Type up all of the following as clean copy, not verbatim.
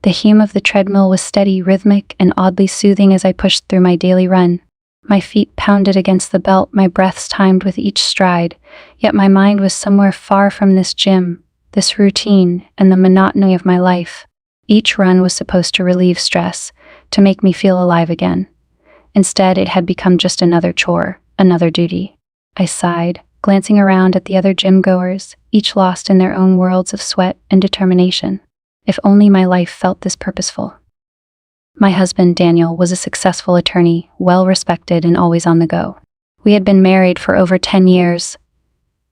The hum of the treadmill was steady, rhythmic, and oddly soothing as I pushed through my daily run. My feet pounded against the belt, my breaths timed with each stride, yet my mind was somewhere far from this gym, this routine, and the monotony of my life. Each run was supposed to relieve stress, to make me feel alive again. Instead, it had become just another chore, another duty. I sighed, glancing around at the other gym-goers, each lost in their own worlds of sweat and determination. If only my life felt this purposeful. My husband, Daniel, was a successful attorney, well-respected and always on the go. We had been married for over 10 years,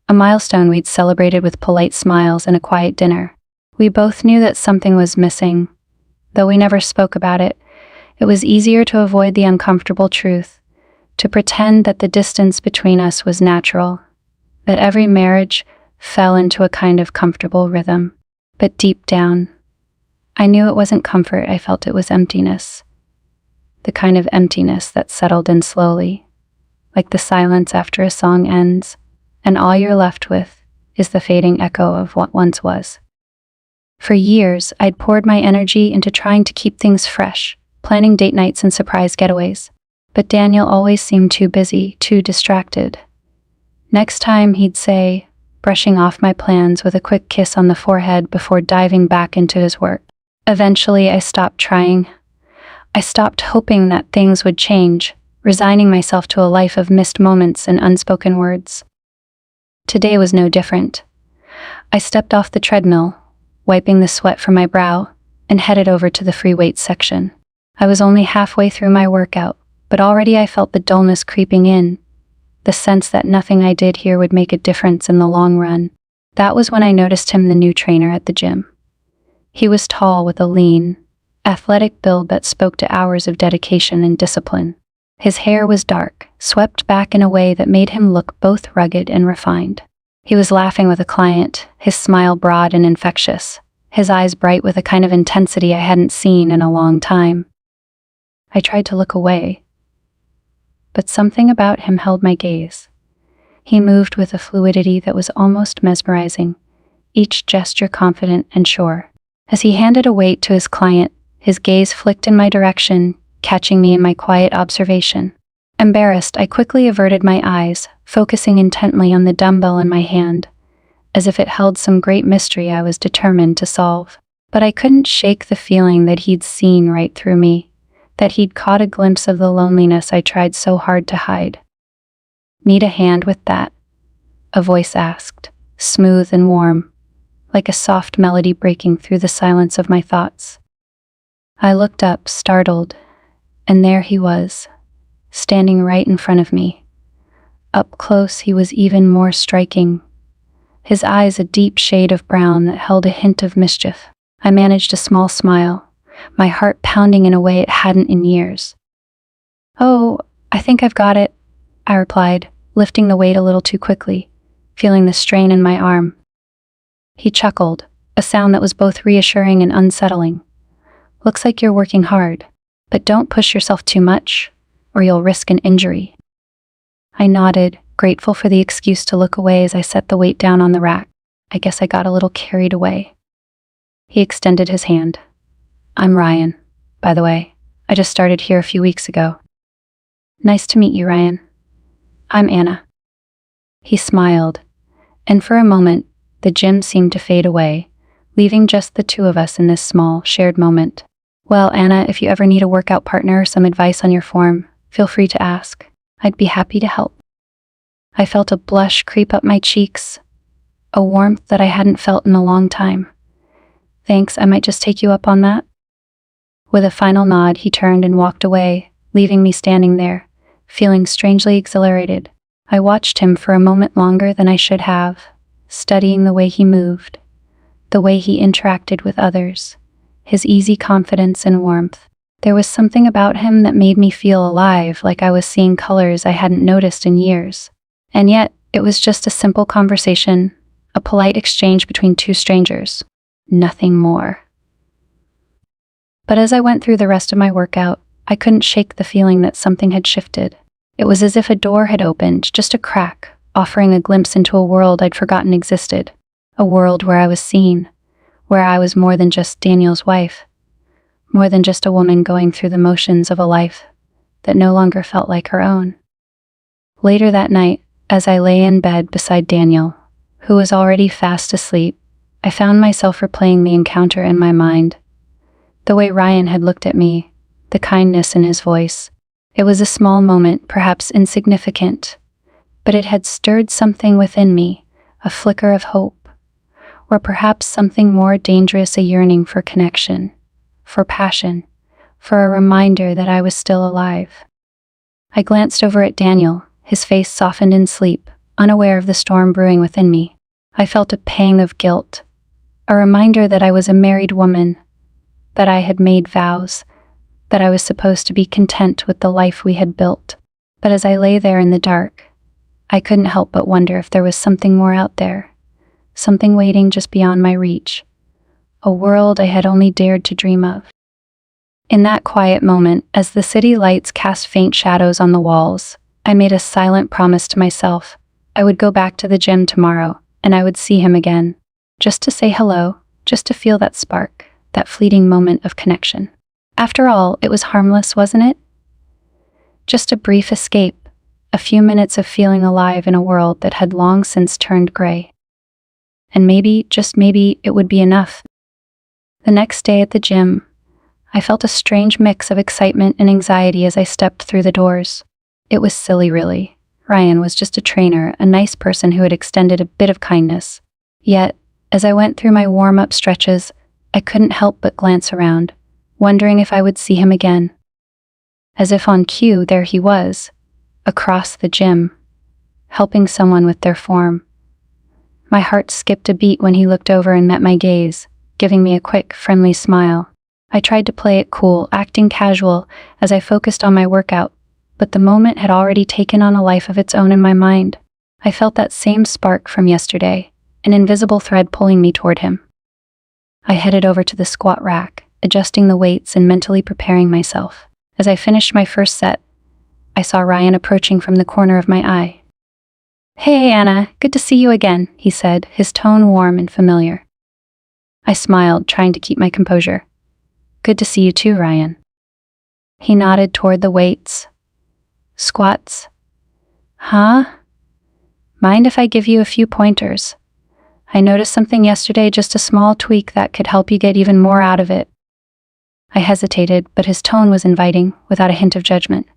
a milestone we'd celebrated with polite smiles and a quiet dinner. We both knew that something was missing. Though we never spoke about it, it was easier to avoid the uncomfortable truth, to pretend that the distance between us was natural, that every marriage fell into a kind of comfortable rhythm. But deep down, I knew it wasn't comfort, I felt it was emptiness. The kind of emptiness that settled in slowly, like the silence after a song ends, and all you're left with is the fading echo of what once was. For years, I'd poured my energy into trying to keep things fresh, planning date nights and surprise getaways. But Daniel always seemed too busy, too distracted. Next time, he'd say, brushing off my plans with a quick kiss on the forehead before diving back into his work. Eventually, I stopped trying. I stopped hoping that things would change, resigning myself to a life of missed moments and unspoken words. Today was no different. I stepped off the treadmill, wiping the sweat from my brow, and headed over to the free weights section. I was only halfway through my workout, but already I felt the dullness creeping in, the sense that nothing I did here would make a difference in the long run. That was when I noticed him, the new trainer at the gym. He was tall with a lean, athletic build that spoke to hours of dedication and discipline. His hair was dark, swept back in a way that made him look both rugged and refined. He was laughing with a client, his smile broad and infectious, his eyes bright with a kind of intensity I hadn't seen in a long time. I tried to look away, but something about him held my gaze. He moved with a fluidity that was almost mesmerizing, each gesture confident and sure. As he handed a weight to his client, his gaze flicked in my direction, catching me in my quiet observation. Embarrassed, I quickly averted my eyes, focusing intently on the dumbbell in my hand, as if it held some great mystery I was determined to solve. But I couldn't shake the feeling that he'd seen right through me, that he'd caught a glimpse of the loneliness I tried so hard to hide. "Need a hand with that?" a voice asked, smooth and warm, like a soft melody breaking through the silence of my thoughts. I looked up, startled, and there he was, standing right in front of me. Up close, he was even more striking, his eyes a deep shade of brown that held a hint of mischief. I managed a small smile, my heart pounding in a way it hadn't in years. "Oh, I think I've got it," I replied, lifting the weight a little too quickly, feeling the strain in my arm. He chuckled, a sound that was both reassuring and unsettling. "Looks like you're working hard, but don't push yourself too much, or you'll risk an injury." I nodded, grateful for the excuse to look away as I set the weight down on the rack. I guess I got a little carried away. He extended his hand. "I'm Ryan, by the way. I just started here a few weeks ago." "Nice to meet you, Ryan." "I'm Anna." He smiled, and for a moment, the gym seemed to fade away, leaving just the two of us in this small, shared moment. "Well, Anna, if you ever need a workout partner or some advice on your form, feel free to ask. I'd be happy to help." I felt a blush creep up my cheeks, a warmth that I hadn't felt in a long time. "Thanks, I might just take you up on that." With a final nod, he turned and walked away, leaving me standing there, feeling strangely exhilarated. I watched him for a moment longer than I should have, studying the way he moved, the way he interacted with others, his easy confidence and warmth. There was something about him that made me feel alive, like I was seeing colors I hadn't noticed in years. And yet, it was just a simple conversation, a polite exchange between two strangers. Nothing more. But as I went through the rest of my workout, I couldn't shake the feeling that something had shifted. It was as if a door had opened, just a crack, offering a glimpse into a world I'd forgotten existed. A world where I was seen, where I was more than just Daniel's wife, more than just a woman going through the motions of a life that no longer felt like her own. Later that night, as I lay in bed beside Daniel, who was already fast asleep, I found myself replaying the encounter in my mind. The way Ryan had looked at me, the kindness in his voice. It was a small moment, perhaps insignificant, but it had stirred something within me, a flicker of hope, or perhaps something more dangerous, a yearning for connection, for passion, for a reminder that I was still alive. I glanced over at Daniel, his face softened in sleep, unaware of the storm brewing within me. I felt a pang of guilt, a reminder that I was a married woman, that I had made vows, that I was supposed to be content with the life we had built. But as I lay there in the dark, I couldn't help but wonder if there was something more out there, something waiting just beyond my reach, a world I had only dared to dream of. In that quiet moment, as the city lights cast faint shadows on the walls, I made a silent promise to myself. I would go back to the gym tomorrow, and I would see him again, just to say hello, just to feel that spark, that fleeting moment of connection. After all, it was harmless, wasn't it? Just a brief escape, a few minutes of feeling alive in a world that had long since turned gray. And maybe, just maybe, it would be enough. The next day at the gym, I felt a strange mix of excitement and anxiety as I stepped through the doors. It was silly, really. Ryan was just a trainer, a nice person who had extended a bit of kindness. Yet, as I went through my warm-up stretches, I couldn't help but glance around, wondering if I would see him again. As if on cue, there he was, across the gym, helping someone with their form. My heart skipped a beat when he looked over and met my gaze, giving me a quick, friendly smile. I tried to play it cool, acting casual, as I focused on my workout, but the moment had already taken on a life of its own in my mind. I felt that same spark from yesterday, an invisible thread pulling me toward him. I headed over to the squat rack, adjusting the weights and mentally preparing myself. As I finished my first set, I saw Ryan approaching from the corner of my eye. "Hey, Anna, good to see you again," he said, his tone warm and familiar. I smiled, trying to keep my composure. "Good to see you too, Ryan." He nodded toward the weights. "Squats? Huh? Mind if I give you a few pointers? I noticed something yesterday, just a small tweak that could help you get even more out of it." I hesitated, but his tone was inviting, without a hint of judgment.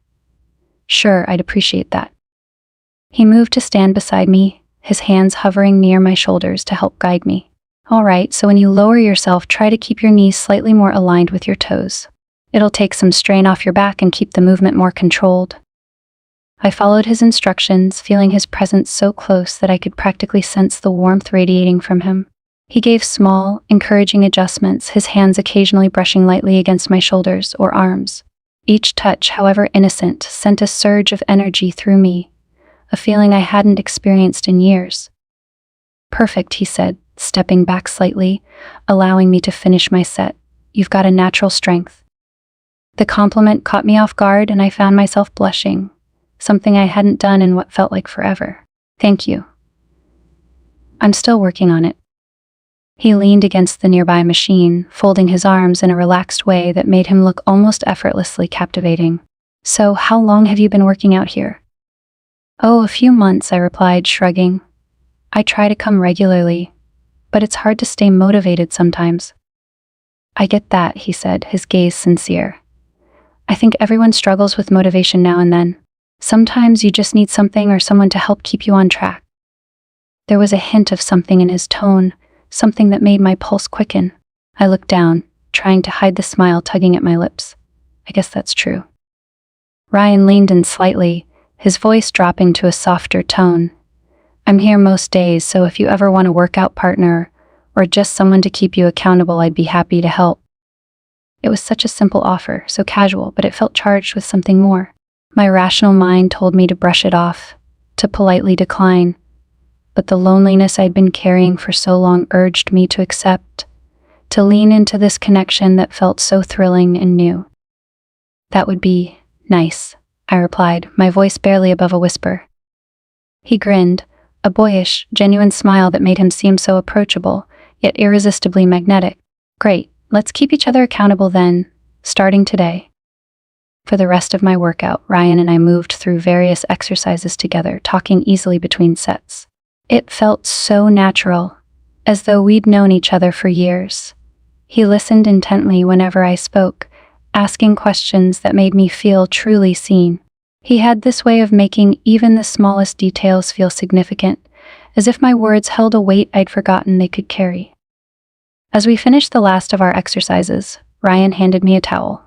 "Sure, I'd appreciate that." He moved to stand beside me, his hands hovering near my shoulders to help guide me. "All right, so when you lower yourself, try to keep your knees slightly more aligned with your toes. It'll take some strain off your back and keep the movement more controlled." I followed his instructions, feeling his presence so close that I could practically sense the warmth radiating from him. He gave small, encouraging adjustments, his hands occasionally brushing lightly against my shoulders or arms. Each touch, however innocent, sent a surge of energy through me, a feeling I hadn't experienced in years. "Perfect," he said, stepping back slightly, allowing me to finish my set. "You've got a natural strength." The compliment caught me off guard, and I found myself blushing, something I hadn't done in what felt like forever. "Thank you. I'm still working on it." He leaned against the nearby machine, folding his arms in a relaxed way that made him look almost effortlessly captivating. "So, how long have you been working out here?" "Oh, a few months," I replied, shrugging. "I try to come regularly, but it's hard to stay motivated sometimes." "I get that," he said, his gaze sincere. "I think everyone struggles with motivation now and then. Sometimes you just need something or someone to help keep you on track." There was a hint of something in his tone, something that made my pulse quicken. I looked down, trying to hide the smile tugging at my lips. I guess that's true. Ryan leaned in slightly, his voice dropping to a softer tone. "I'm here most days, so if you ever want a workout partner, or just someone to keep you accountable, I'd be happy to help." It was such a simple offer, so casual, but it felt charged with something more. My rational mind told me to brush it off, to politely decline, but the loneliness I'd been carrying for so long urged me to accept, to lean into this connection that felt so thrilling and new. "That would be nice," I replied, my voice barely above a whisper. He grinned, a boyish, genuine smile that made him seem so approachable, yet irresistibly magnetic. "Great, let's keep each other accountable then. starting today. For the rest of my workout, Ryan and I moved through various exercises together, talking easily between sets. It felt so natural, as though we'd known each other for years. He listened intently whenever I spoke, asking questions that made me feel truly seen. He had this way of making even the smallest details feel significant, as if my words held a weight I'd forgotten they could carry. As we finished the last of our exercises, Ryan handed me a towel.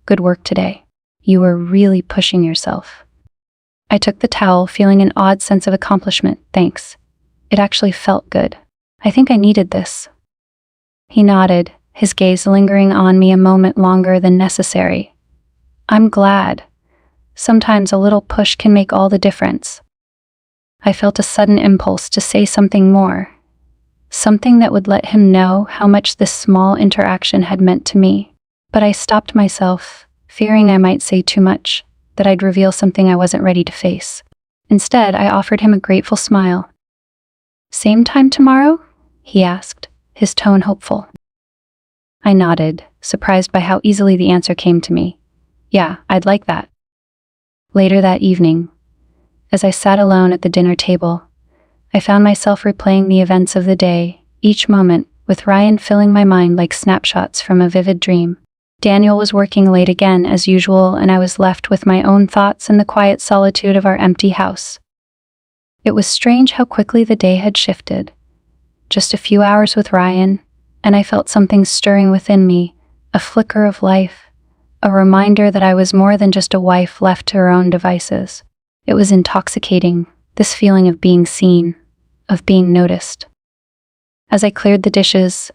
"Good work today. You were really pushing yourself." I took the towel, feeling an odd sense of accomplishment. "Thanks. It actually felt good. I think I needed this." He nodded, his gaze lingering on me a moment longer than necessary. "I'm glad. Sometimes a little push can make all the difference." I felt a sudden impulse to say something more, something that would let him know how much this small interaction had meant to me. But I stopped myself, fearing I might say too much, that I'd reveal something I wasn't ready to face. Instead, I offered him a grateful smile. "Same time tomorrow?" he asked, his tone hopeful. I nodded, surprised by how easily the answer came to me. "Yeah, I'd like that." Later that evening, as I sat alone at the dinner table, I found myself replaying the events of the day, each moment, with Ryan filling my mind like snapshots from a vivid dream. Daniel was working late again, as usual, and I was left with my own thoughts in the quiet solitude of our empty house. It was strange how quickly the day had shifted. Just a few hours with Ryan, and I felt something stirring within me, a flicker of life, a reminder that I was more than just a wife left to her own devices. It was intoxicating, this feeling of being seen, of being noticed. As I cleared the dishes,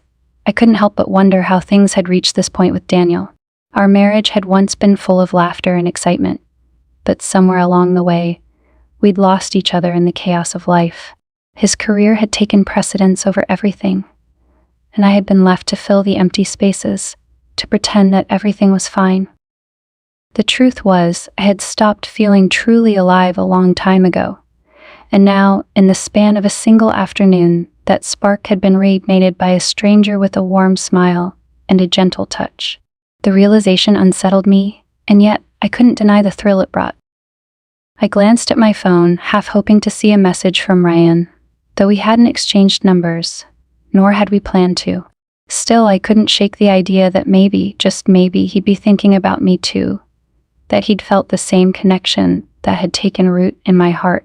I couldn't help but wonder how things had reached this point with Daniel. Our marriage had once been full of laughter and excitement, but somewhere along the way, we'd lost each other in the chaos of life. His career had taken precedence over everything, and I had been left to fill the empty spaces, to pretend that everything was fine. The truth was, I had stopped feeling truly alive a long time ago, and now, in the span of a single afternoon, that spark had been reignited by a stranger with a warm smile and a gentle touch. The realization unsettled me, and yet I couldn't deny the thrill it brought. I glanced at my phone, half hoping to see a message from Ryan, though we hadn't exchanged numbers, nor had we planned to. Still, I couldn't shake the idea that maybe, just maybe, he'd be thinking about me too, that he'd felt the same connection that had taken root in my heart.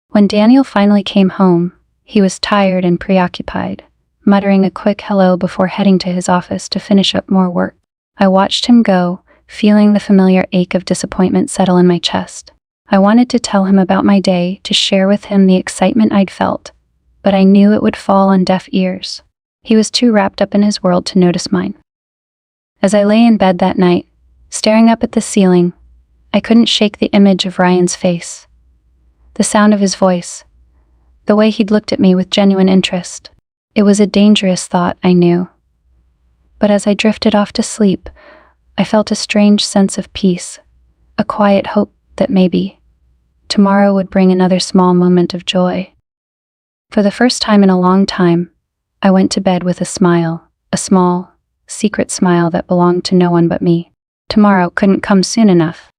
When Daniel finally came home, he was tired and preoccupied, muttering a quick hello before heading to his office to finish up more work. I watched him go, feeling the familiar ache of disappointment settle in my chest. I wanted to tell him about my day, to share with him the excitement I'd felt, but I knew it would fall on deaf ears. He was too wrapped up in his world to notice mine. As I lay in bed that night, staring up at the ceiling, I couldn't shake the image of Ryan's face, the sound of his voice, the way he'd looked at me with genuine interest. It was a dangerous thought, I knew. But as I drifted off to sleep, I felt a strange sense of peace, a quiet hope that maybe tomorrow would bring another small moment of joy. For the first time in a long time, I went to bed with a smile, a small, secret smile that belonged to no one but me. Tomorrow couldn't come soon enough.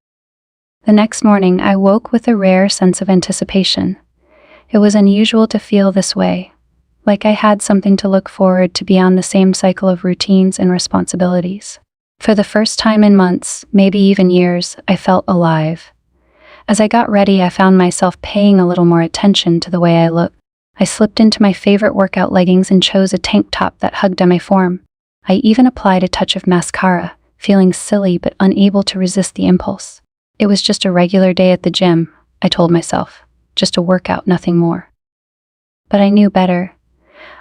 The next morning, I woke with a rare sense of anticipation. It was unusual to feel this way, like I had something to look forward to beyond the same cycle of routines and responsibilities. For the first time in months, maybe even years, I felt alive. As I got ready, I found myself paying a little more attention to the way I looked. I slipped into my favorite workout leggings and chose a tank top that hugged on my form. I even applied a touch of mascara, feeling silly but unable to resist the impulse. It was just a regular day at the gym, I told myself. Just a workout, nothing more. But I knew better.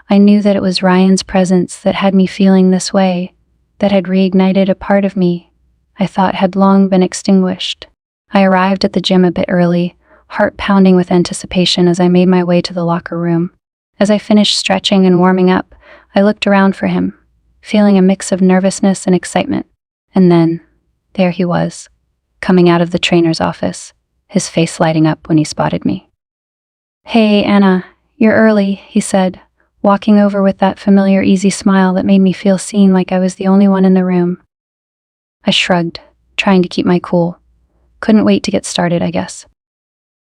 I knew that it was Ryan's presence that had me feeling this way, that had reignited a part of me I thought had long been extinguished. I arrived at the gym a bit early, heart pounding with anticipation as I made my way to the locker room. As I finished stretching and warming up, I looked around for him, feeling a mix of nervousness and excitement. And then, there he was, coming out of the trainer's office, his face lighting up when he spotted me. "Hey, Anna, you're early," he said, walking over with that familiar easy smile that made me feel seen, like I was the only one in the room. I shrugged, trying to keep my cool. Couldn't wait to get started, I guess.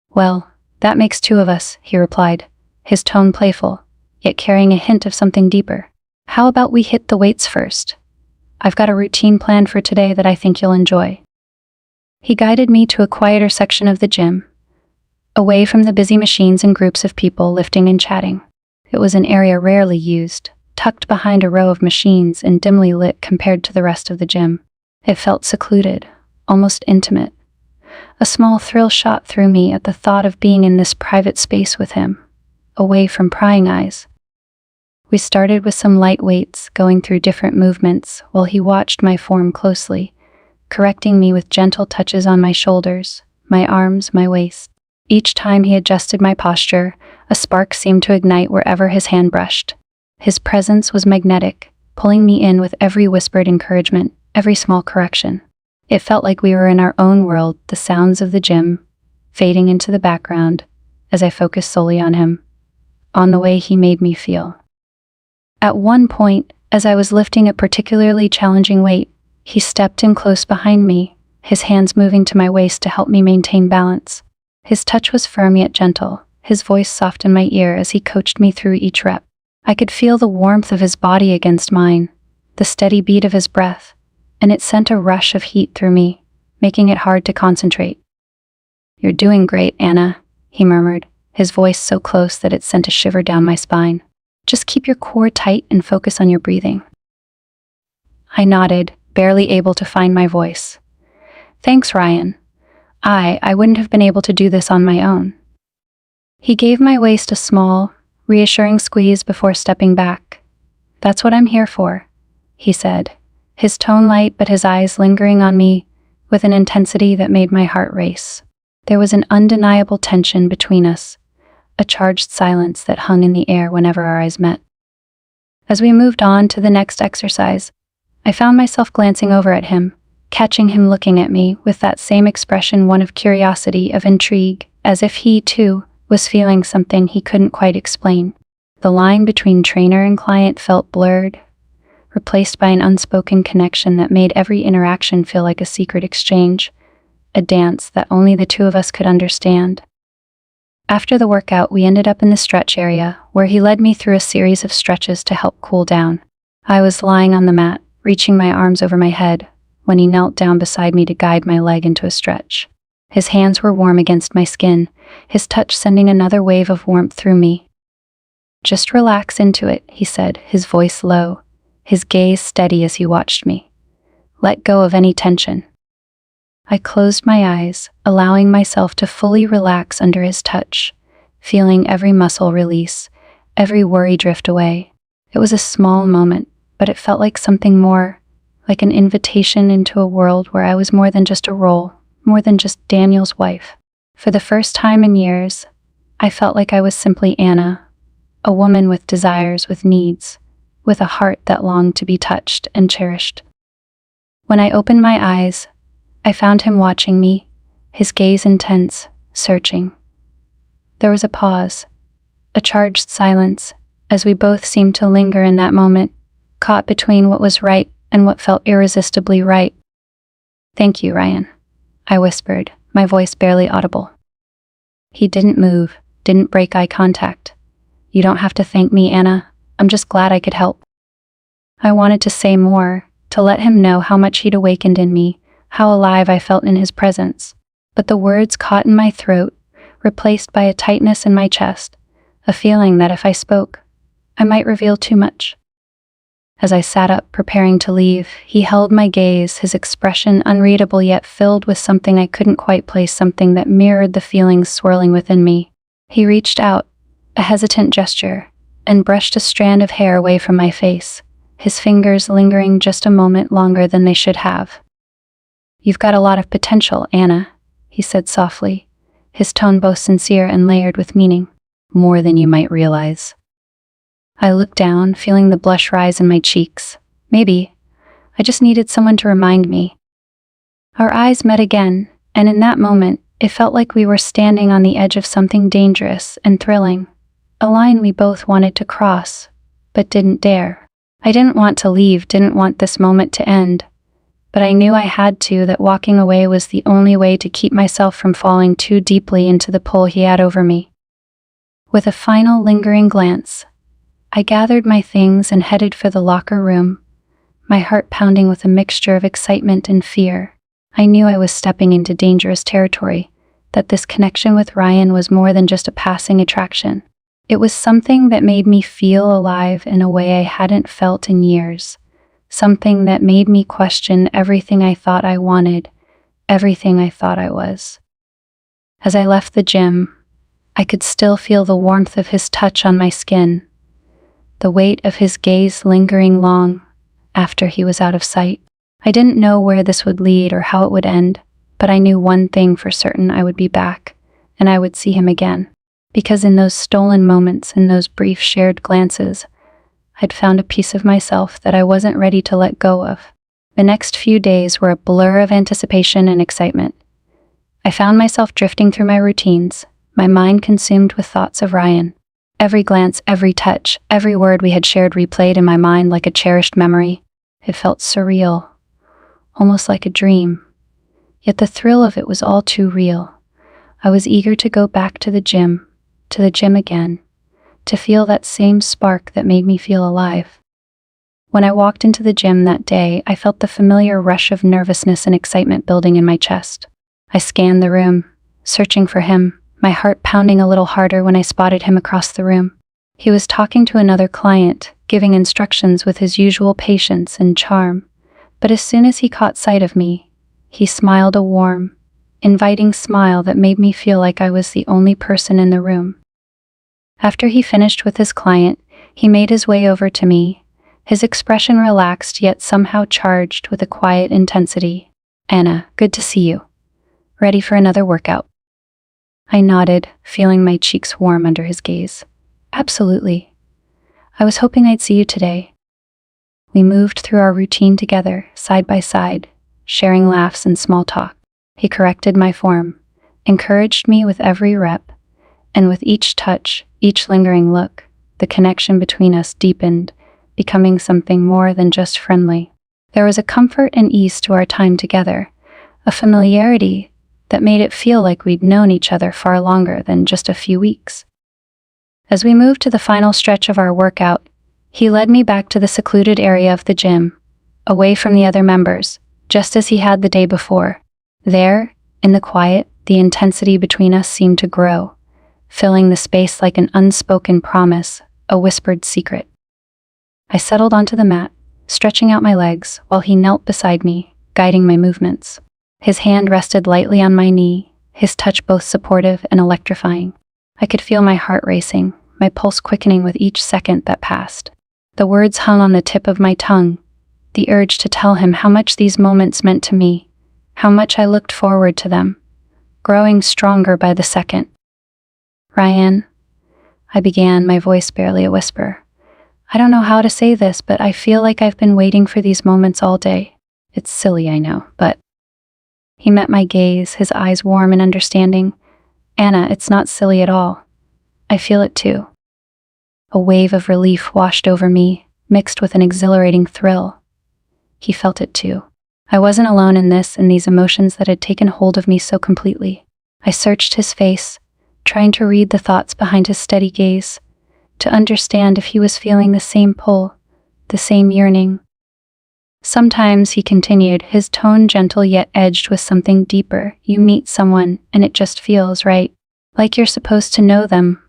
Well, that makes two of us, he replied, his tone playful, yet carrying a hint of something deeper. How about we hit the weights first? I've got a routine planned for today that I think you'll enjoy. He guided me to a quieter section of the gym, away from the busy machines and groups of people lifting and chatting. It was an area rarely used, tucked behind a row of machines and dimly lit compared to the rest of the gym. It felt secluded, almost intimate. A small thrill shot through me at the thought of being in this private space with him, away from prying eyes. We started with some light weights, going through different movements, while he watched my form closely, correcting me with gentle touches on my shoulders, my arms, my waist. Each time he adjusted my posture, a spark seemed to ignite wherever his hand brushed. His presence was magnetic, pulling me in with every whispered encouragement, every small correction. It felt like we were in our own world, the sounds of the gym fading into the background as I focused solely on him, on the way he made me feel. At one point, as I was lifting a particularly challenging weight, he stepped in close behind me, his hands moving to my waist to help me maintain balance. His touch was firm yet gentle, his voice soft in my ear as he coached me through each rep. I could feel the warmth of his body against mine, the steady beat of his breath, and it sent a rush of heat through me, making it hard to concentrate. "You're doing great, Anna," he murmured, his voice so close that it sent a shiver down my spine. "Just keep your core tight and focus on your breathing." I nodded, barely able to find my voice. "Thanks, Ryan. I wouldn't have been able to do this on my own." He gave my waist a small, reassuring squeeze before stepping back. "That's what I'm here for," he said, his tone light but his eyes lingering on me with an intensity that made my heart race. There was an undeniable tension between us, a charged silence that hung in the air whenever our eyes met. As we moved on to the next exercise, I found myself glancing over at him, catching him looking at me with that same expression, one of curiosity, of intrigue, as if he, too, was feeling something he couldn't quite explain. The line between trainer and client felt blurred, replaced by an unspoken connection that made every interaction feel like a secret exchange, a dance that only the two of us could understand. After the workout, we ended up in the stretch area, where he led me through a series of stretches to help cool down. I was lying on the mat, reaching my arms over my head, when he knelt down beside me to guide my leg into a stretch. His hands were warm against my skin, his touch sending another wave of warmth through me. "Just relax into it," he said, his voice low, his gaze steady as he watched me. "Let go of any tension." I closed my eyes, allowing myself to fully relax under his touch, feeling every muscle release, every worry drift away. It was a small moment, but it felt like something more, like an invitation into a world where I was more than just a role, more than just Daniel's wife. For the first time in years, I felt like I was simply Anna, a woman with desires, with needs, with a heart that longed to be touched and cherished. When I opened my eyes, I found him watching me, his gaze intense, searching. There was a pause, a charged silence, as we both seemed to linger in that moment, caught between what was right and what felt irresistibly right. "Thank you, Ryan," I whispered, my voice barely audible. He didn't move, didn't break eye contact. "You don't have to thank me, Anna. I'm just glad I could help." I wanted to say more, to let him know how much he'd awakened in me, how alive I felt in his presence, but the words caught in my throat, replaced by a tightness in my chest, a feeling that if I spoke, I might reveal too much. As I sat up, preparing to leave, he held my gaze, his expression unreadable yet filled with something I couldn't quite place, something that mirrored the feelings swirling within me. He reached out, a hesitant gesture, and brushed a strand of hair away from my face, his fingers lingering just a moment longer than they should have. "You've got a lot of potential, Anna," he said softly, his tone both sincere and layered with meaning. "More than you might realize." I looked down, feeling the blush rise in my cheeks. Maybe I just needed someone to remind me. Our eyes met again, and in that moment, it felt like we were standing on the edge of something dangerous and thrilling, a line we both wanted to cross, but didn't dare. I didn't want to leave, didn't want this moment to end, but I knew I had to, that walking away was the only way to keep myself from falling too deeply into the pull he had over me. With a final lingering glance, I gathered my things and headed for the locker room, my heart pounding with a mixture of excitement and fear. I knew I was stepping into dangerous territory, that this connection with Ryan was more than just a passing attraction. It was something that made me feel alive in a way I hadn't felt in years, something that made me question everything I thought I wanted, everything I thought I was. As I left the gym, I could still feel the warmth of his touch on my skin, the weight of his gaze lingering long after he was out of sight. I didn't know where this would lead or how it would end, but I knew one thing for certain: I would be back, and I would see him again. Because in those stolen moments, in those brief shared glances, I'd found a piece of myself that I wasn't ready to let go of. The next few days were a blur of anticipation and excitement. I found myself drifting through my routines, my mind consumed with thoughts of Ryan. Every glance, every touch, every word we had shared replayed in my mind like a cherished memory. It felt surreal, almost like a dream. Yet the thrill of it was all too real. I was eager to go back to the gym again, to feel that same spark that made me feel alive. When I walked into the gym that day, I felt the familiar rush of nervousness and excitement building in my chest. I scanned the room, searching for him, my heart pounding a little harder when I spotted him across the room. He was talking to another client, giving instructions with his usual patience and charm. But as soon as he caught sight of me, he smiled a warm, inviting smile that made me feel like I was the only person in the room. After he finished with his client, he made his way over to me, his expression relaxed yet somehow charged with a quiet intensity. "Anna, good to see you. Ready for another workout?" I nodded, feeling my cheeks warm under his gaze. "Absolutely. I was hoping I'd see you today." We moved through our routine together, side by side, sharing laughs and small talk. He corrected my form, encouraged me with every rep, and with each touch, each lingering look, the connection between us deepened, becoming something more than just friendly. There was a comfort and ease to our time together, a familiarity that made it feel like we'd known each other far longer than just a few weeks. As we moved to the final stretch of our workout, he led me back to the secluded area of the gym, away from the other members, just as he had the day before. There, in the quiet, the intensity between us seemed to grow, filling the space like an unspoken promise, a whispered secret. I settled onto the mat, stretching out my legs, while he knelt beside me, guiding my movements. His hand rested lightly on my knee, his touch both supportive and electrifying. I could feel my heart racing, my pulse quickening with each second that passed. The words hung on the tip of my tongue, the urge to tell him how much these moments meant to me, how much I looked forward to them, growing stronger by the second. "Ryan," I began, my voice barely a whisper. "I don't know how to say this, but I feel like I've been waiting for these moments all day. It's silly, I know, but..." He met my gaze, his eyes warm and understanding. "Anna, it's not silly at all. I feel it too." A wave of relief washed over me, mixed with an exhilarating thrill. He felt it too. I wasn't alone in these emotions that had taken hold of me so completely. I searched his face, trying to read the thoughts behind his steady gaze, to understand if he was feeling the same pull, the same yearning. "Sometimes," he continued, his tone gentle yet edged with something deeper, "you meet someone and it just feels right. Like you're supposed to know them.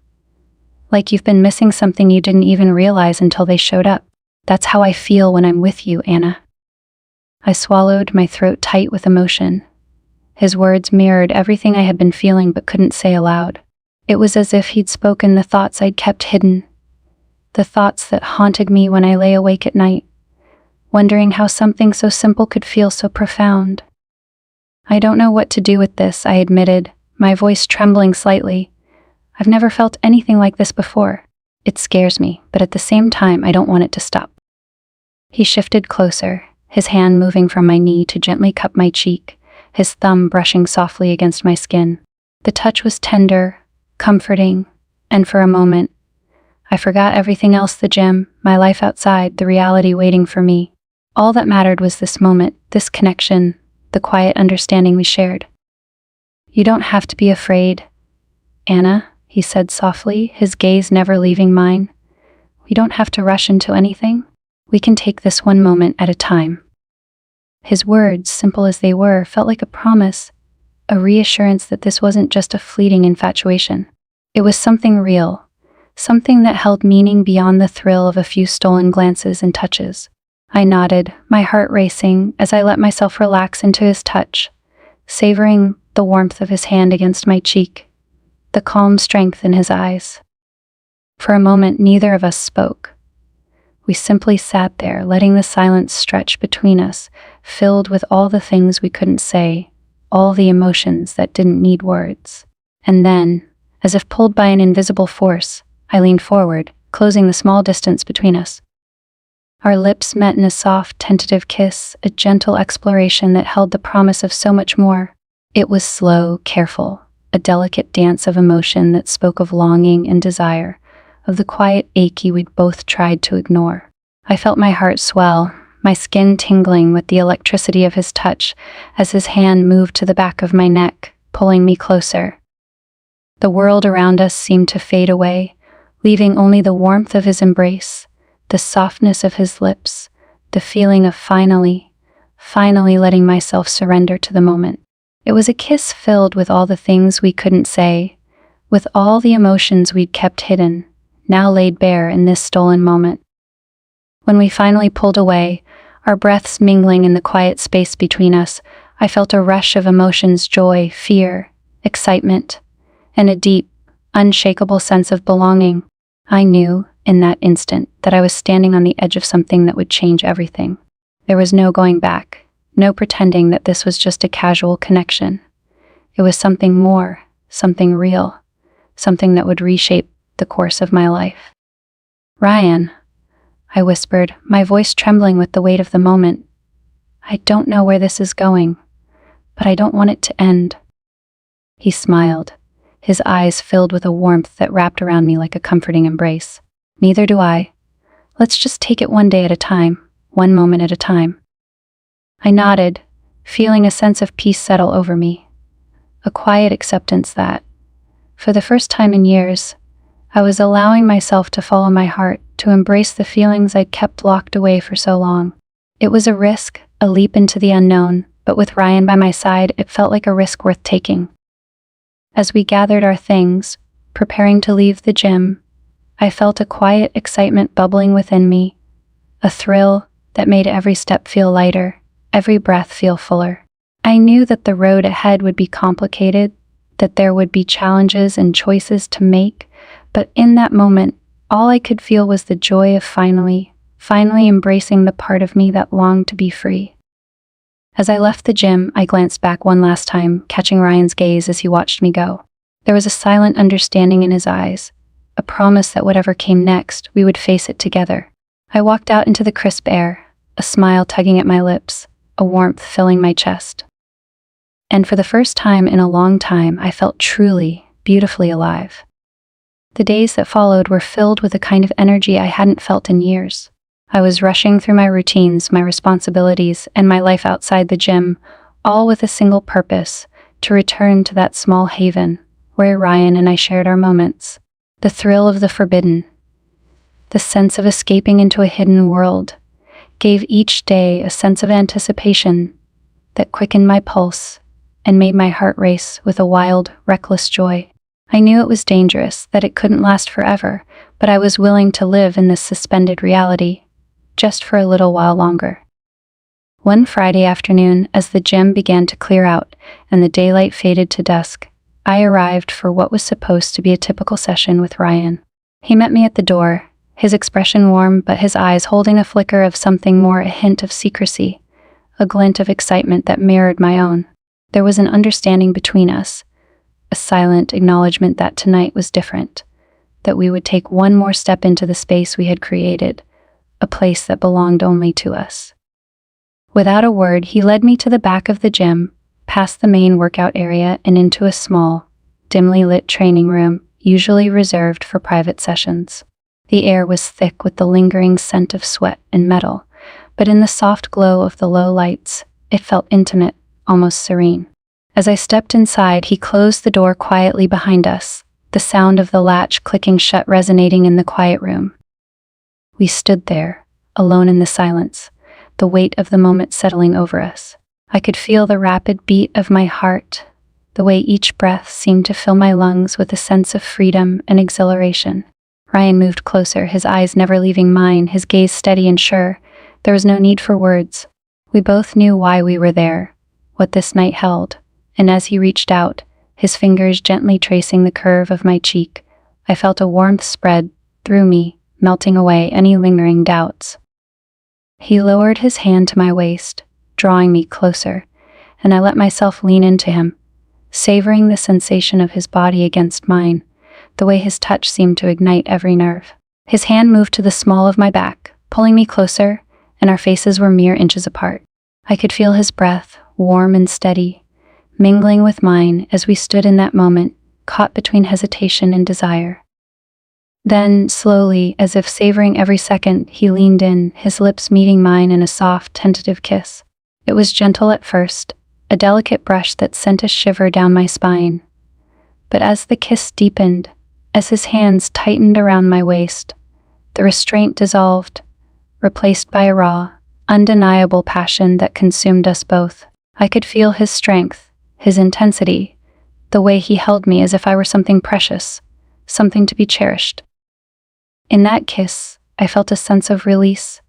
Like you've been missing something you didn't even realize until they showed up. That's how I feel when I'm with you, Anna." I swallowed, my throat tight with emotion. His words mirrored everything I had been feeling but couldn't say aloud. It was as if he'd spoken the thoughts I'd kept hidden, the thoughts that haunted me when I lay awake at night, wondering how something so simple could feel so profound. "I don't know what to do with this," I admitted, my voice trembling slightly. "I've never felt anything like this before. It scares me, but at the same time, I don't want it to stop." He shifted closer, his hand moving from my knee to gently cup my cheek, his thumb brushing softly against my skin. The touch was tender, comforting, and for a moment, I forgot everything else: the gym, my life outside, the reality waiting for me. All that mattered was this moment, this connection, the quiet understanding we shared. "You don't have to be afraid, Anna," he said softly, his gaze never leaving mine. "We don't have to rush into anything. We can take this one moment at a time." His words, simple as they were, felt like a promise, a reassurance that this wasn't just a fleeting infatuation. It was something real, something that held meaning beyond the thrill of a few stolen glances and touches. I nodded, my heart racing as I let myself relax into his touch, savoring the warmth of his hand against my cheek, the calm strength in his eyes. For a moment, neither of us spoke. We simply sat there, letting the silence stretch between us, filled with all the things we couldn't say, all the emotions that didn't need words. And then, as if pulled by an invisible force, I leaned forward, closing the small distance between us. Our lips met in a soft, tentative kiss, a gentle exploration that held the promise of so much more. It was slow, careful, a delicate dance of emotion that spoke of longing and desire, of the quiet ache we'd both tried to ignore. I felt my heart swell, my skin tingling with the electricity of his touch as his hand moved to the back of my neck, pulling me closer. The world around us seemed to fade away, leaving only the warmth of his embrace, the softness of his lips, the feeling of finally letting myself surrender to the moment. It was a kiss filled with all the things we couldn't say, with all the emotions we'd kept hidden, now laid bare in this stolen moment. When we finally pulled away, our breaths mingling in the quiet space between us, I felt a rush of emotions: joy, fear, excitement, and a deep, unshakable sense of belonging. I knew, in that instant, that I was standing on the edge of something that would change everything. There was no going back, no pretending that this was just a casual connection. It was something more, something real, something that would reshape the course of my life. "Ryan," I whispered, my voice trembling with the weight of the moment. "I don't know where this is going, but I don't want it to end." He smiled, his eyes filled with a warmth that wrapped around me like a comforting embrace. "Neither do I. Let's just take it one day at a time, one moment at a time." I nodded, feeling a sense of peace settle over me, a quiet acceptance that, for the first time in years, I was allowing myself to follow my heart, to embrace the feelings I'd kept locked away for so long. It was a risk, a leap into the unknown, but with Ryan by my side, it felt like a risk worth taking. As we gathered our things, preparing to leave the gym, I felt a quiet excitement bubbling within me, a thrill that made every step feel lighter, every breath feel fuller. I knew that the road ahead would be complicated, that there would be challenges and choices to make, but in that moment, all I could feel was the joy of finally embracing the part of me that longed to be free. As I left the gym, I glanced back one last time, catching Ryan's gaze as he watched me go. There was a silent understanding in his eyes, a promise that whatever came next, we would face it together. I walked out into the crisp air, a smile tugging at my lips, a warmth filling my chest. And for the first time in a long time, I felt truly, beautifully alive. The days that followed were filled with a kind of energy I hadn't felt in years. I was rushing through my routines, my responsibilities, and my life outside the gym, all with a single purpose: to return to that small haven where Ryan and I shared our moments. The thrill of the forbidden, the sense of escaping into a hidden world, gave each day a sense of anticipation that quickened my pulse and made my heart race with a wild, reckless joy. I knew it was dangerous, that it couldn't last forever, but I was willing to live in this suspended reality, just for a little while longer. One Friday afternoon, as the gym began to clear out and the daylight faded to dusk, I arrived for what was supposed to be a typical session with Ryan. He met me at the door, his expression warm, but his eyes holding a flicker of something more, a hint of secrecy, a glint of excitement that mirrored my own. There was an understanding between us, a silent acknowledgement that tonight was different, that we would take one more step into the space we had created, a place that belonged only to us. Without a word, he led me to the back of the gym, past the main workout area and into a small, dimly lit training room, usually reserved for private sessions. The air was thick with the lingering scent of sweat and metal, but in the soft glow of the low lights, It felt intimate, almost serene. As I stepped inside, he closed the door quietly behind us, the sound of the latch clicking shut resonating in the quiet room. We stood there, alone in the silence, the weight of the moment settling over us. I could feel the rapid beat of my heart, the way each breath seemed to fill my lungs with a sense of freedom and exhilaration. Ryan moved closer, his eyes never leaving mine, his gaze steady and sure. There was no need for words. We both knew why we were there, what this night held, and as he reached out, his fingers gently tracing the curve of my cheek, I felt a warmth spread through me, melting away any lingering doubts. He lowered his hand to my waist, drawing me closer, and I let myself lean into him, savoring the sensation of his body against mine, the way his touch seemed to ignite every nerve. His hand moved to the small of my back, pulling me closer, and our faces were mere inches apart. I could feel his breath, warm and steady, mingling with mine as we stood in that moment, caught between hesitation and desire. Then, slowly, as if savoring every second, he leaned in, his lips meeting mine in a soft, tentative kiss. It was gentle at first, a delicate brush that sent a shiver down my spine. But as the kiss deepened, as his hands tightened around my waist, the restraint dissolved, replaced by a raw, undeniable passion that consumed us both. I could feel his strength, his intensity, the way he held me as if I were something precious, something to be cherished. In that kiss, I felt a sense of release,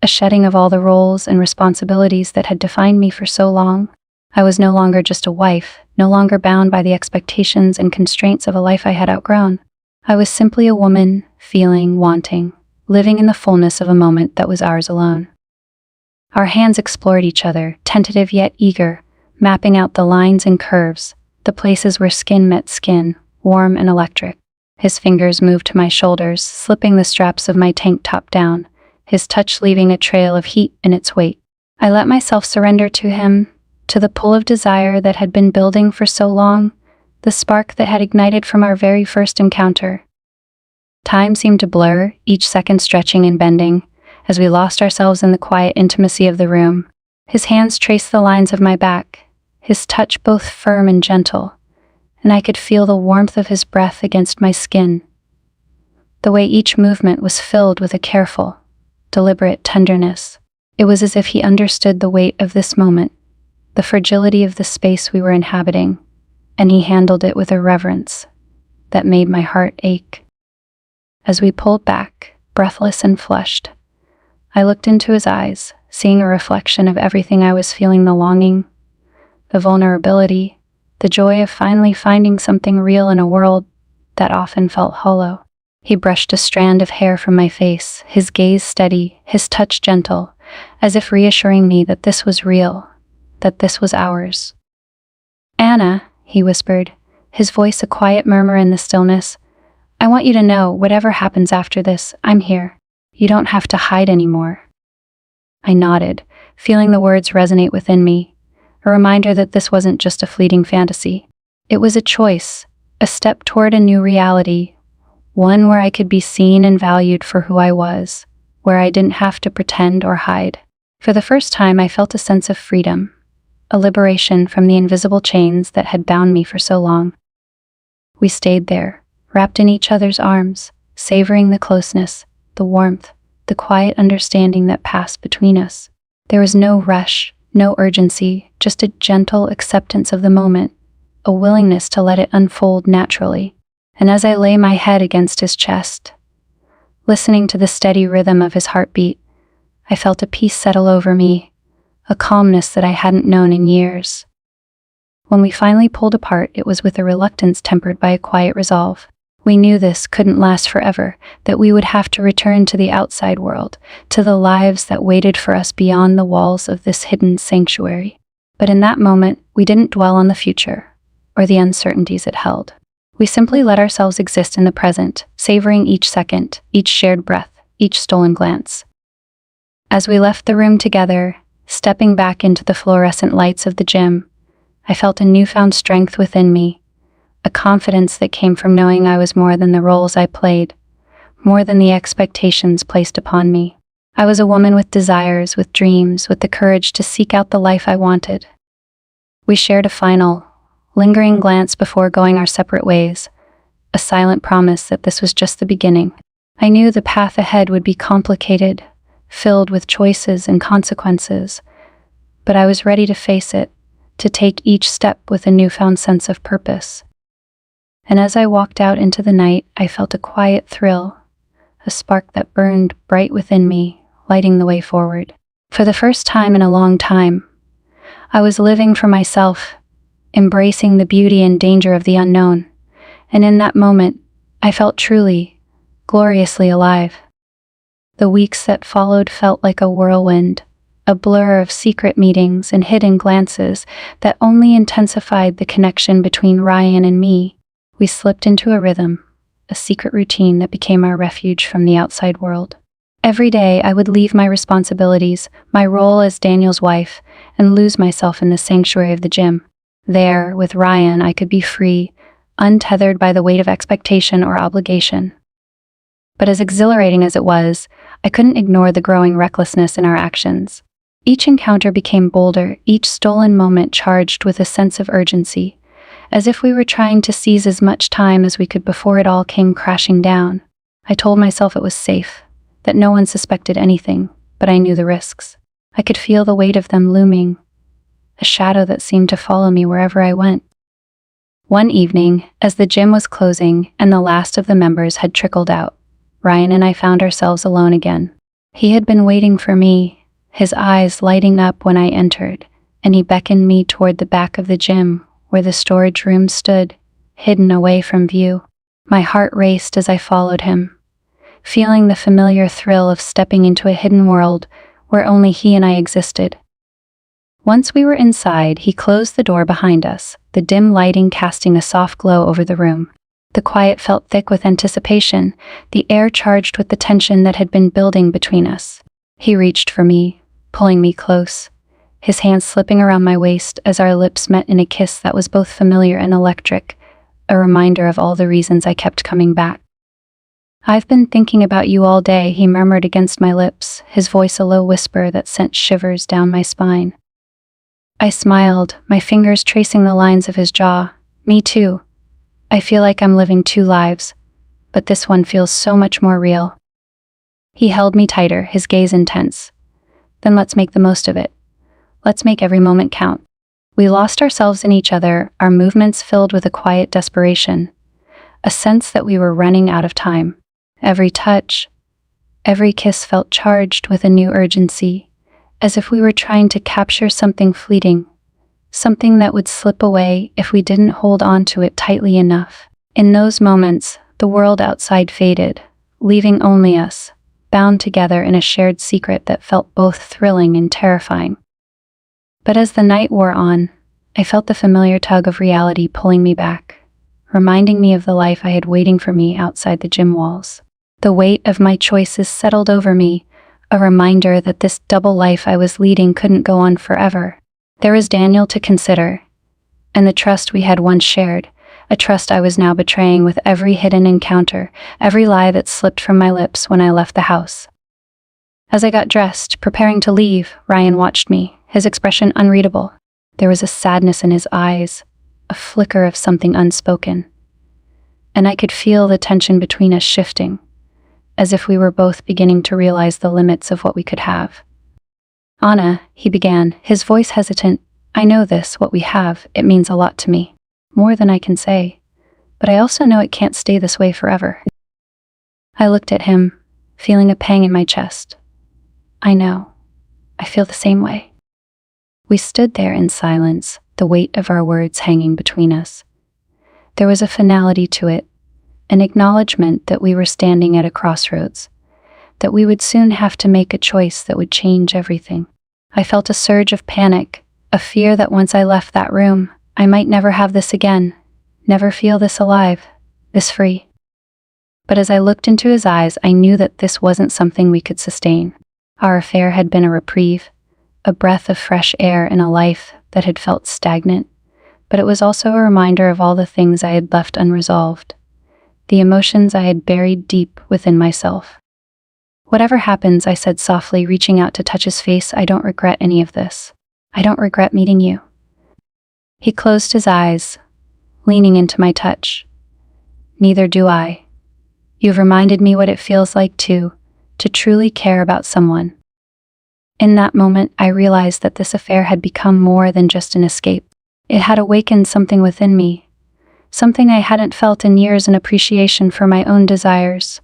a shedding of all the roles and responsibilities that had defined me for so long. I was no longer just a wife, no longer bound by the expectations and constraints of a life I had outgrown. I was simply a woman, feeling, wanting, living in the fullness of a moment that was ours alone. Our hands explored each other, tentative yet eager, mapping out the lines and curves, the places where skin met skin, warm and electric. His fingers moved to my shoulders, slipping the straps of my tank top down, his touch leaving a trail of heat in its wake. I let myself surrender to him, to the pull of desire that had been building for so long, the spark that had ignited from our very first encounter. Time seemed to blur, each second stretching and bending, as we lost ourselves in the quiet intimacy of the room. His hands traced the lines of my back, his touch both firm and gentle, and I could feel the warmth of his breath against my skin. The way each movement was filled with a careful, deliberate tenderness. It was as if he understood the weight of this moment, the fragility of the space we were inhabiting, and he handled it with a reverence that made my heart ache. As we pulled back, breathless and flushed, I looked into his eyes, seeing a reflection of everything I was feeling: the longing, the vulnerability, the joy of finally finding something real in a world that often felt hollow. He brushed a strand of hair from my face, his gaze steady, his touch gentle, as if reassuring me that this was real, that this was ours. "Anna," he whispered, his voice a quiet murmur in the stillness, "I want you to know, whatever happens after this, I'm here. You don't have to hide anymore." I nodded, feeling the words resonate within me, a reminder that this wasn't just a fleeting fantasy. It was a choice, a step toward a new reality, one where I could be seen and valued for who I was, where I didn't have to pretend or hide. For the first time, I felt a sense of freedom, a liberation from the invisible chains that had bound me for so long. We stayed there, wrapped in each other's arms, savoring the closeness, the warmth, the quiet understanding that passed between us. There was no rush, no urgency, just a gentle acceptance of the moment, a willingness to let it unfold naturally. And as I lay my head against his chest, listening to the steady rhythm of his heartbeat, I felt a peace settle over me, a calmness that I hadn't known in years. When we finally pulled apart, it was with a reluctance tempered by a quiet resolve. We knew this couldn't last forever, that we would have to return to the outside world, to the lives that waited for us beyond the walls of this hidden sanctuary. But in that moment, we didn't dwell on the future, or the uncertainties it held. We simply let ourselves exist in the present, savoring each second, each shared breath, each stolen glance. As we left the room together, stepping back into the fluorescent lights of the gym, I felt a newfound strength within me, a confidence that came from knowing I was more than the roles I played, more than the expectations placed upon me. I was a woman with desires, with dreams, with the courage to seek out the life I wanted. We shared a final, lingering glance before going our separate ways, a silent promise that this was just the beginning. I knew the path ahead would be complicated, filled with choices and consequences, but I was ready to face it, to take each step with a newfound sense of purpose. And as I walked out into the night, I felt a quiet thrill, a spark that burned bright within me, lighting the way forward. For the first time in a long time, I was living for myself, embracing the beauty and danger of the unknown, and in that moment, I felt truly, gloriously alive. The weeks that followed felt like a whirlwind, a blur of secret meetings and hidden glances that only intensified the connection between Ryan and me. We slipped into a rhythm, a secret routine that became our refuge from the outside world. Every day, I would leave my responsibilities, my role as Daniel's wife, and lose myself in the sanctuary of the gym. There, with Ryan, I could be free, untethered by the weight of expectation or obligation. But as exhilarating as it was, I couldn't ignore the growing recklessness in our actions. Each encounter became bolder, each stolen moment charged with a sense of urgency, as if we were trying to seize as much time as we could before it all came crashing down. I told myself it was safe, that no one suspected anything, but I knew the risks. I could feel the weight of them looming, a shadow that seemed to follow me wherever I went. One evening, as the gym was closing and the last of the members had trickled out, Ryan and I found ourselves alone again. He had been waiting for me, his eyes lighting up when I entered, and he beckoned me toward the back of the gym, where the storage room stood, hidden away from view. My heart raced as I followed him, feeling the familiar thrill of stepping into a hidden world where only he and I existed. Once we were inside, he closed the door behind us, the dim lighting casting a soft glow over the room. The quiet felt thick with anticipation, the air charged with the tension that had been building between us. He reached for me, pulling me close, his hands slipping around my waist as our lips met in a kiss that was both familiar and electric, a reminder of all the reasons I kept coming back. "I've been thinking about you all day," he murmured against my lips, his voice a low whisper that sent shivers down my spine. I smiled, my fingers tracing the lines of his jaw. "Me too. I feel like I'm living two lives, but this one feels so much more real." He held me tighter, his gaze intense. "Then let's make the most of it. Let's make every moment count." We lost ourselves in each other, our movements filled with a quiet desperation, a sense that we were running out of time. Every touch, every kiss felt charged with a new urgency, as if we were trying to capture something fleeting, something that would slip away if we didn't hold on to it tightly enough. In those moments, the world outside faded, leaving only us, bound together in a shared secret that felt both thrilling and terrifying. But as the night wore on, I felt the familiar tug of reality pulling me back, reminding me of the life I had waiting for me outside the gym walls. The weight of my choices settled over me, a reminder that this double life I was leading couldn't go on forever. There was Daniel to consider, and the trust we had once shared, a trust I was now betraying with every hidden encounter, every lie that slipped from my lips when I left the house. As I got dressed, preparing to leave, Ryan watched me, his expression unreadable. There was a sadness in his eyes, a flicker of something unspoken. And I could feel the tension between us shifting, as if we were both beginning to realize the limits of what we could have. "Anna," he began, his voice hesitant, "I know this, what we have, it means a lot to me. More than I can say. But I also know it can't stay this way forever." I looked at him, feeling a pang in my chest. "I know. I feel the same way." We stood there in silence, the weight of our words hanging between us. There was a finality to it, an acknowledgement that we were standing at a crossroads, that we would soon have to make a choice that would change everything. I felt a surge of panic, a fear that once I left that room, I might never have this again, never feel this alive, this free. But as I looked into his eyes, I knew that this wasn't something we could sustain. Our affair had been a reprieve, a breath of fresh air in a life that had felt stagnant, but it was also a reminder of all the things I had left unresolved, the emotions I had buried deep within myself. Whatever happens, I said softly, reaching out to touch his face, I don't regret any of this. I don't regret meeting you. He closed his eyes, leaning into my touch. Neither do I. You've reminded me what it feels like to truly care about someone. In that moment, I realized that this affair had become more than just an escape. It had awakened something within me, something I hadn't felt in years, an appreciation for my own desires,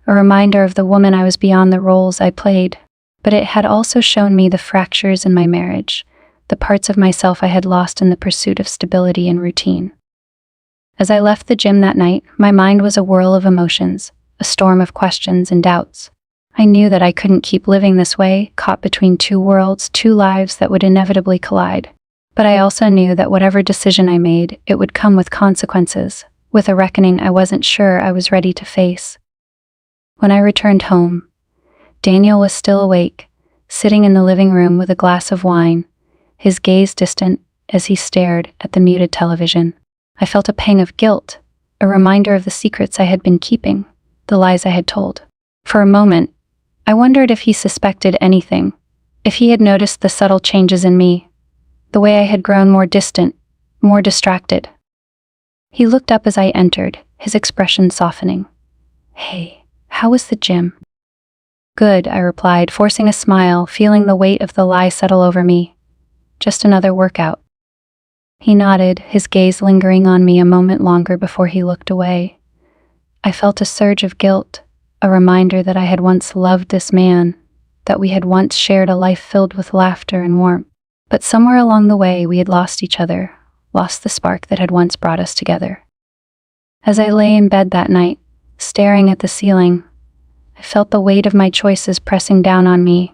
a reminder of the woman I was beyond the roles I played. But it had also shown me the fractures in my marriage, the parts of myself I had lost in the pursuit of stability and routine. As I left the gym that night, my mind was a whirl of emotions, a storm of questions and doubts. I knew that I couldn't keep living this way, caught between two worlds, two lives that would inevitably collide. But I also knew that whatever decision I made, it would come with consequences, with a reckoning I wasn't sure I was ready to face. When I returned home, Daniel was still awake, sitting in the living room with a glass of wine, his gaze distant as he stared at the muted television. I felt a pang of guilt, a reminder of the secrets I had been keeping, the lies I had told. For a moment, I wondered if he suspected anything, if he had noticed the subtle changes in me, the way I had grown more distant, more distracted. He looked up as I entered, his expression softening. Hey, how was the gym? Good, I replied, forcing a smile, feeling the weight of the lie settle over me. Just another workout. He nodded, his gaze lingering on me a moment longer before he looked away. I felt a surge of guilt, a reminder that I had once loved this man, that we had once shared a life filled with laughter and warmth. But somewhere along the way we had lost each other, lost the spark that had once brought us together. As I lay in bed that night, staring at the ceiling, I felt the weight of my choices pressing down on me,